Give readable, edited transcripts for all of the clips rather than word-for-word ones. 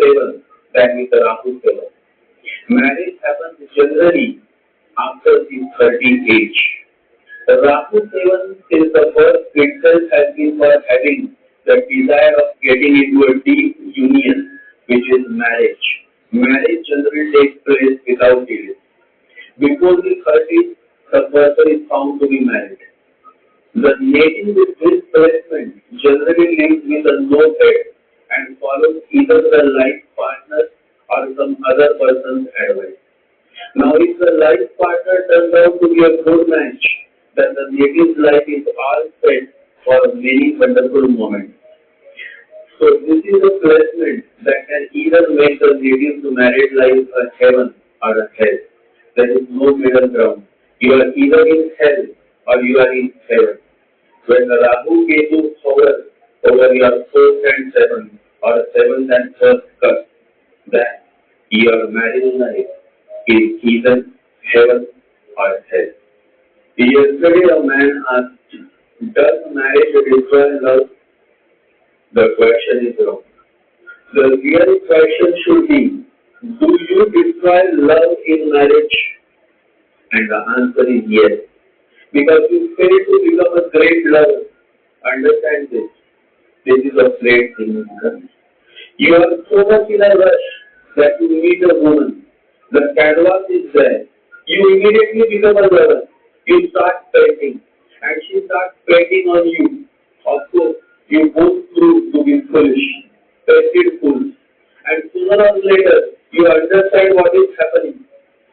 7 than with Rahu 7. Marriage happens generally after the 30 age. Rahu 7 is the birth itself has been for having the desire of getting into a deep union, which is marriage. Marriage generally takes place without delay. Before the 30s, the person is found to be married. The native with this placement generally lives with a no head and follows either the life partner or some other person's advice. Now, if the life partner turns out to be a good match, then the native's life is all set for many wonderful moments. So, this is a placement that can either make the native's married life a heaven or a hell. There is no middle ground. You are either in hell or you are in heaven. When the Rahu Ketu hovers over your 4th and 7th or 7th and 1st cusp, then your marriage life is either heaven or hell. Yesterday a man asked, does marriage destroy love? The question is wrong. The real question should be, do you destroy love in marriage? And the answer is yes. Because you fail to become a great lover. Understand this. This is a great significance. You are so much in a rush that you meet a woman. The canvas is there. You immediately become a lover. You start painting. And she starts painting on you. Of course, you both prove to be foolish. Painted fools. And sooner or later, you understand what is happening.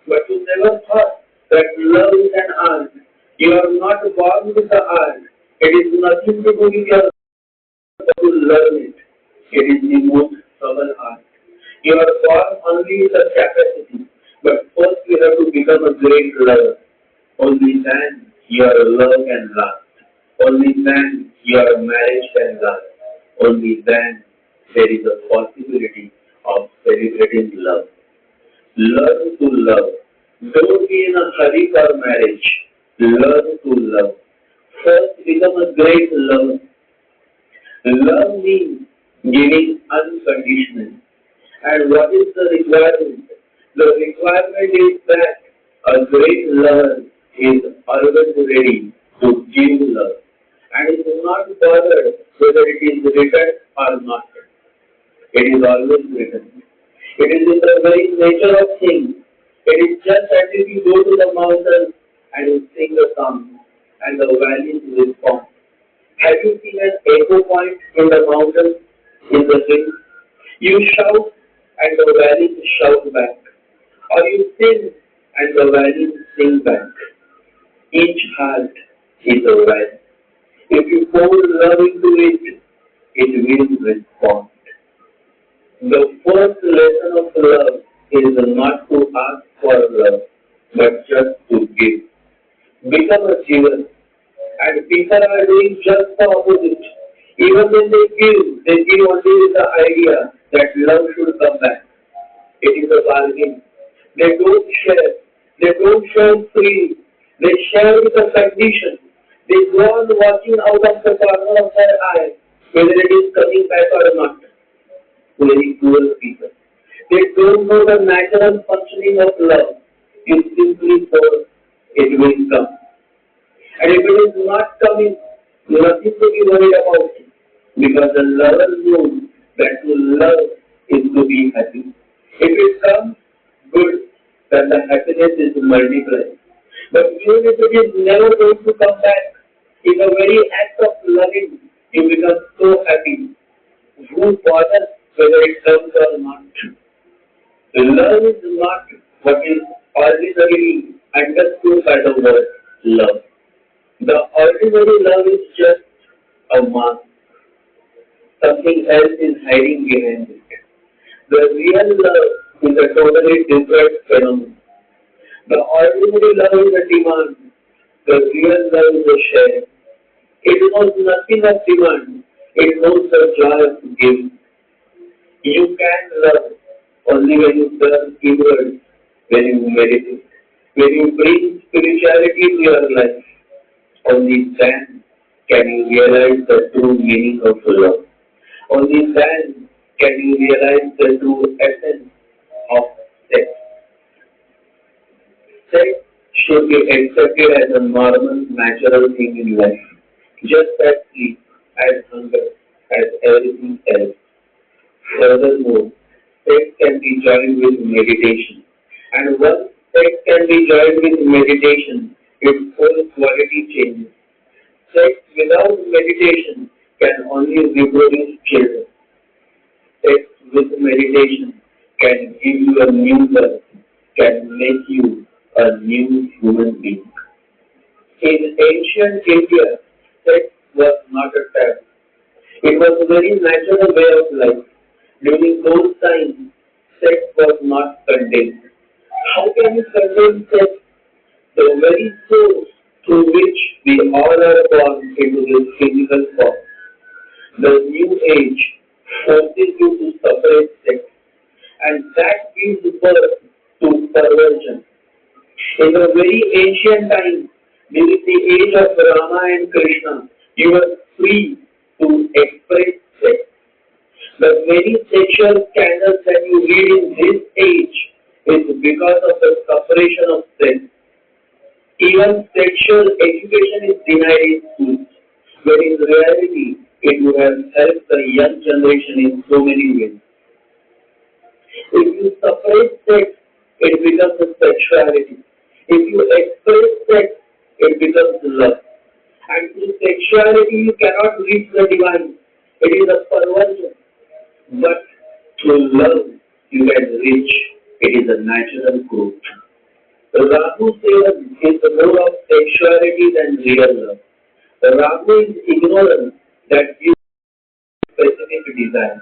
But you never thought that love is an art. You are not born with the art. It is nothing to do with your to learn it. It is the most subtle art. You are born only with a capacity. But first you have to become a great lover. Only then your love can last. Only then your marriage can last. Only then there is a possibility of celebrating love. Learn to love. Don't be in a hurry for marriage. Learn to love. First, become a great lover. Love means giving unconditional. And what is the requirement? The requirement is that a great lover is always ready to give love. And is not bothered whether it is written or not. It is always written. It is in the very nature of things. It is just as if you go to the mountain and you sing a song and the valleys respond. Have you seen an echo point in the mountain, in the hills? You shout and the valleys shout back. Or you sing and the valleys sing back. Each heart is a valley. If you pour love into it, it will respond. The first lesson of love is not to ask for love, but just to give. Become a giver. And people are doing just the opposite. Even when they give only with the idea that love should come back. It is a bargain. They don't share. They don't share freely. They share with a condition. They go on watching out of the corner of their eye whether it is coming back or not. Very cruel people. They don't know the natural functioning of love. You simply pour, it will come. And if it is not coming, nothing to be worried about it. Because the lover knows that to love is to be happy. If it comes, good, then the happiness is multiplied. But even if it is never going to come back, in the very act of loving, you become so happy. Who bothers whether it comes or not? Love is not what is ordinarily understood by the word love. The ordinary love is just a mask. Something else is hiding behind it. The real love is a totally different phenomenon. The ordinary love is a demand. The real love is a share. It knows nothing of demand. It knows the joy of giving. You can love only when you turn inward, when you meditate, when you bring spirituality to your life. Only then can you realize the true meaning of love. Only then can you realize the true essence of sex. Sex should be accepted as a normal, natural thing in life, just as sleep, as hunger, as everything else. Furthermore, sex can be joined with meditation. And once sex can be joined with meditation, its whole quality changes. Sex without meditation can only reproduce children. Sex with meditation can give you a new birth, can make you a new human being. In ancient India, sex was not a taboo. It was a very natural way of life. During those times, sex was not condemned. How can you condemn sex? The very source through which we all are born into this physical form. The new age forces you to separate sex, and that gives birth to perversion. In the very ancient times, during the age of Rama and Krishna, you were free to express sex. The very sexual scandals that you read in this age is because of the separation of sex. Even sexual education is denied in schools, when in reality it would have helped the young generation in so many ways. If you separate sex, it becomes a sexuality. If you express sex, it becomes love. And through sexuality, you cannot reach the divine. It is a perversion. But through love, you can reach. It is a natural growth. Rahu Sevan is more of sexuality than real love. Rahu is ignorant that you specific desire.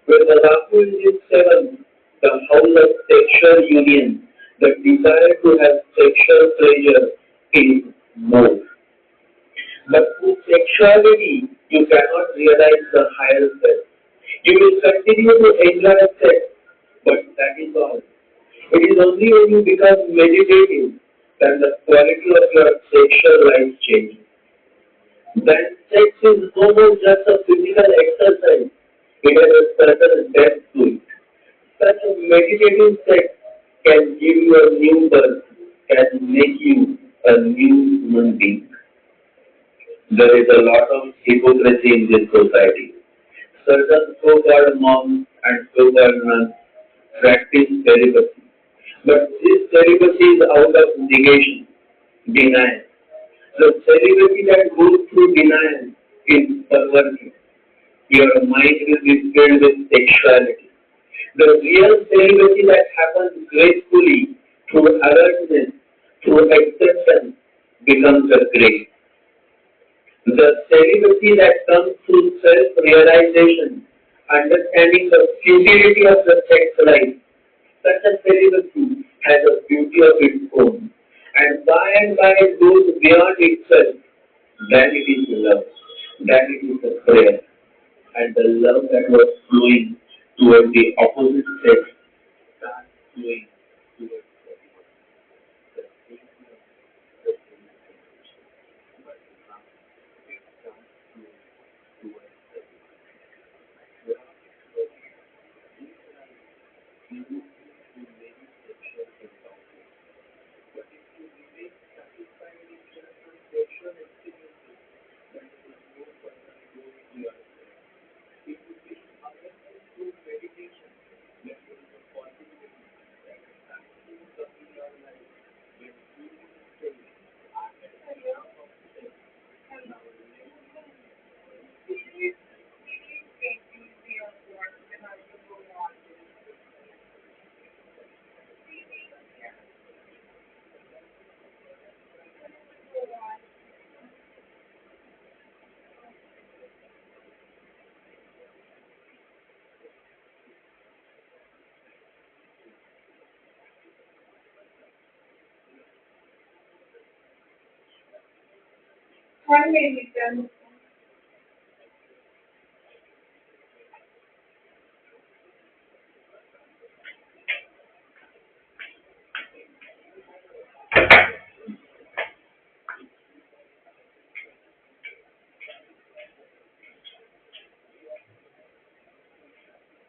When the Rahu is in seven, the house of sexual union, the desire to have sexual pleasure is more. But through sexuality, you cannot realize the higher self. You will continue to enjoy sex, but that is all. It is only when you become meditative that the quality of your sexual life changes. Then sex is no more just a physical exercise. It has a certain depth to it. Such a meditative sex can give you a new birth, can make you a new human being. There is a lot of hypocrisy in this society. Certain so-called monks and so-called nuns practice celibacy. But this celibacy is out of negation, denial. The celibacy that goes through denial is perversion. Your mind will be filled with sexuality. The real celibacy that happens gracefully through awareness, through acceptance, becomes a grace. The celibacy that comes through self-realization, understanding the futility of the sex life, such a celibacy has a beauty of its own. And by it goes beyond itself. Then it is love. Then it is a prayer. And the love that was flowing towards the opposite sex starts flowing towards the same love, the same connection. But now it starts flowing towards the you will be very sexual encounters. But if you remain satisfied with just one sexual experiences, then it is no further growth to yourself. If you bring awareness through meditation, then there is a possibility that something comes in your life when you will say, after the year of sex, now let me Hi, Maidan.